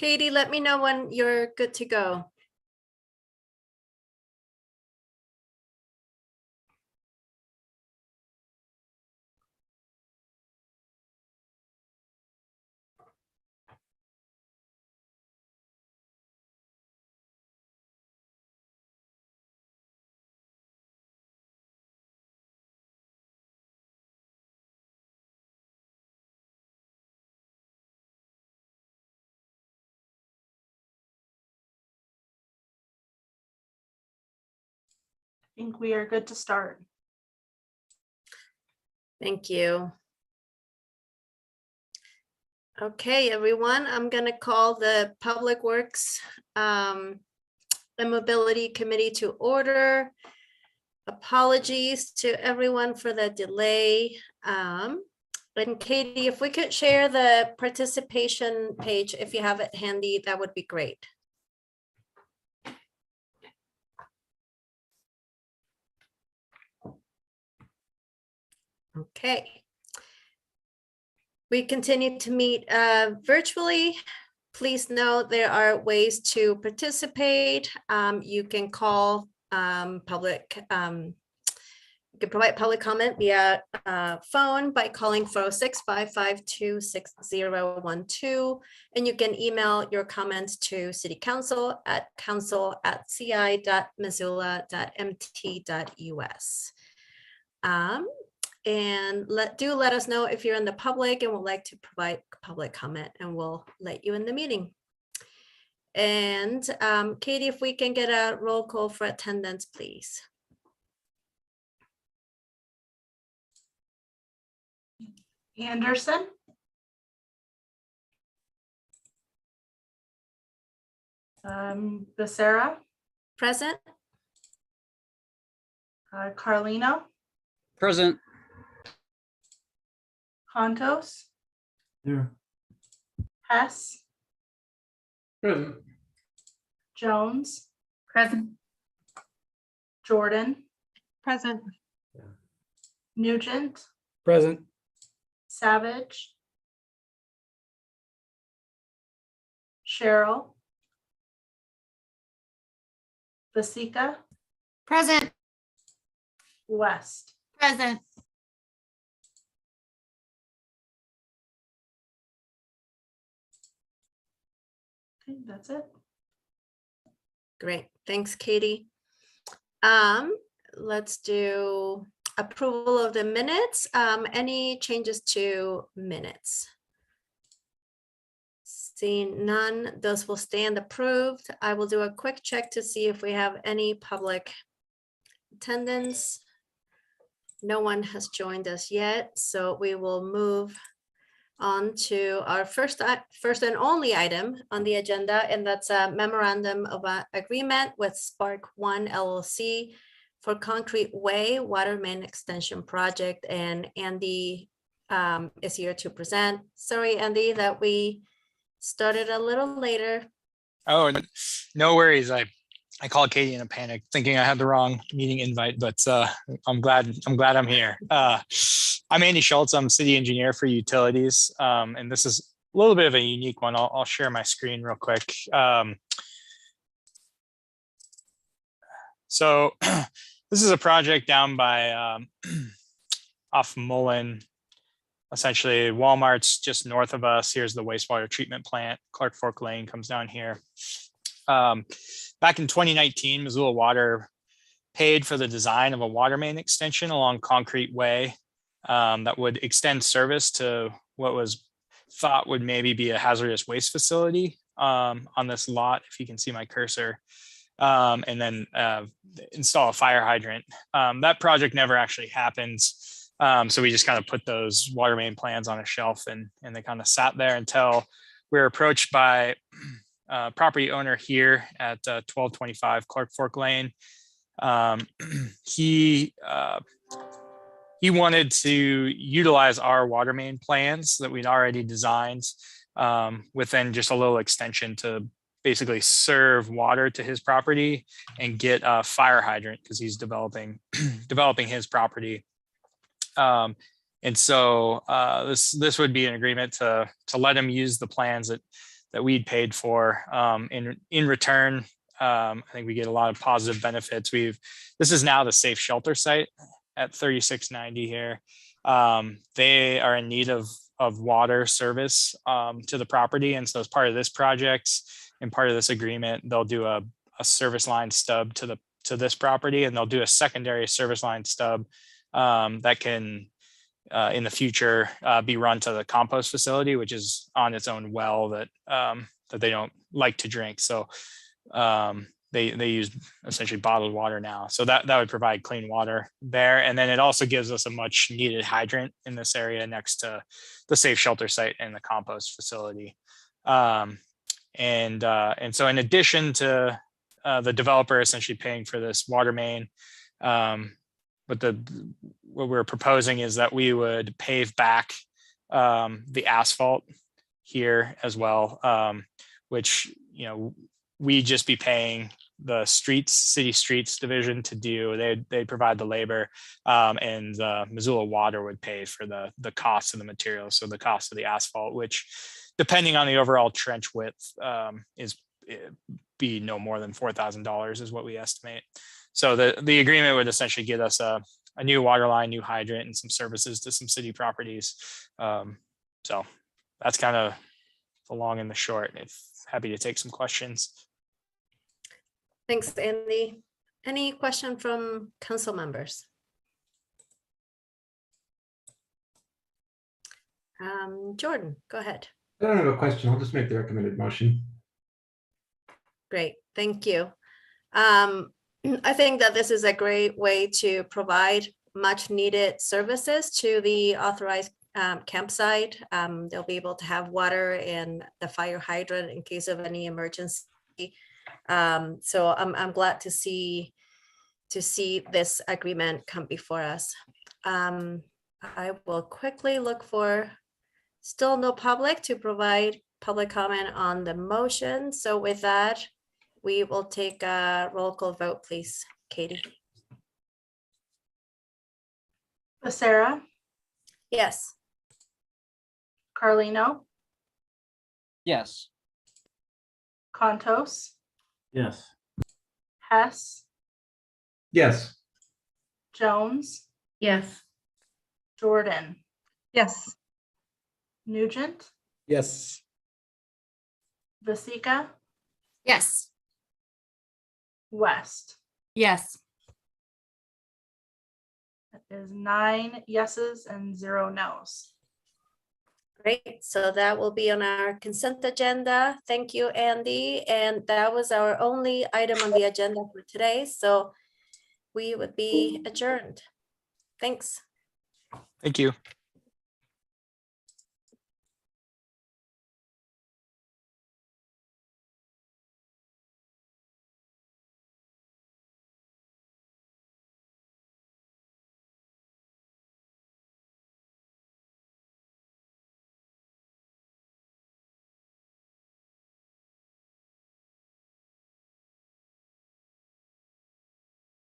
Katie, let me know when you're good to go. I think we are good to start. Thank you. Okay, everyone, I'm going to call the Public Works and Mobility Committee to order. Apologies to everyone for the delay. And Katie, if we could share the participation page, if you have it handy, that would be great. Okay. We continue to meet virtually. Please note there are ways to participate. You can call you can provide public comment via phone by calling 406-552-6012, and you can email your comments to City Council at council@ci.missoula.mt.us. And let us know if you're in the public and would like to provide public comment, and we'll let you in the meeting. And Katie, if we can get a roll call for attendance, please. Anderson. Becerra. Present. Carlino. Present. Contos. Here. Hess. Present. Jones. Present. Jordan. Present. Nugent. Present. Savage. Cheryl. Vasika. Present. West. Present. Okay, that's it. Great, thanks, Katie. Let's do approval of the minutes. Any changes to minutes? Seeing none, those will stand approved. I will do a quick check to see if we have any public attendance. No one has joined us yet, so we will move on to our first and only item on the agenda, and that's a memorandum of agreement with Spark One LLC for Concrete Way Water Main Extension Project. And Andy is here to present. Sorry, Andy, that we started a little later. Oh, no worries. I called Katie in a panic, thinking I had the wrong meeting invite, but I'm glad I'm here. I'm Andy Schultz. I'm city engineer for utilities, and this is a little bit of a unique one. I'll share my screen real quick. So this is a project down by off Mullen. Essentially, Walmart's just north of us. Here's the wastewater treatment plant. Clark Fork Lane comes down here. Back in 2019, Missoula Water paid for the design of a water main extension along Concrete Way that would extend service to what was thought would maybe be a hazardous waste facility on this lot, if you can see my cursor, and then install a fire hydrant. That project never actually happened. So we just kind of put those water main plans on a shelf, and they kind of sat there until we were approached by property owner here at 1225 Clark Fork Lane. He wanted to utilize our water main plans that we'd already designed within just a little extension to basically serve water to his property and get a fire hydrant because he's developing his property. And so this would be an agreement to let him use the plans that that we'd paid for. In return, I think we get a lot of positive benefits. This is now the safe shelter site at 3690 here. They are in need of water service to the property. And so as part of this project and part of this agreement, they'll do a service line stub to this property, and they'll do a secondary service line stub that can in the future be run to the compost facility, which is on its own well that they don't like to drink. So they use essentially bottled water now. So that would provide clean water there. And then it also gives us a much needed hydrant in this area next to the safe shelter site and the compost facility. And so in addition to the developer essentially paying for this water main, what we're proposing is that we would pave back the asphalt here as well, which, we'd just be paying the city streets division to do. They'd provide the labor, and Missoula Water would pay for the cost of the materials. So the cost of the asphalt, which depending on the overall trench width be no more than $4,000 is what we estimate. So the agreement would essentially get us a new water line, new hydrant, and some services to some city properties. So that's kind of the long and the short. Happy to take some questions. Thanks, Andy. Any question from council members? Jordan, go ahead. I don't have a question. I'll just make the recommended motion. Great, thank you. I think that this is a great way to provide much needed services to the authorized campsite. They'll be able to have water and the fire hydrant in case of any emergency. So I'm glad to see this agreement come before us. I will quickly look for still no public to provide public comment on the motion. So with that, we will take a roll call vote, please. Katie? Becerra, Yes. Carlino, Yes. Contos, Yes. Hess, Yes. Jones, Yes. Jordan, Yes. Nugent, Yes. Vasika, Yes. West. Yes. That is 9 yeses and 0 nos. Great, so that will be on our consent agenda. Thank you, Andy. And that was our only item on the agenda for today, so we would be adjourned. Thanks. Thank you.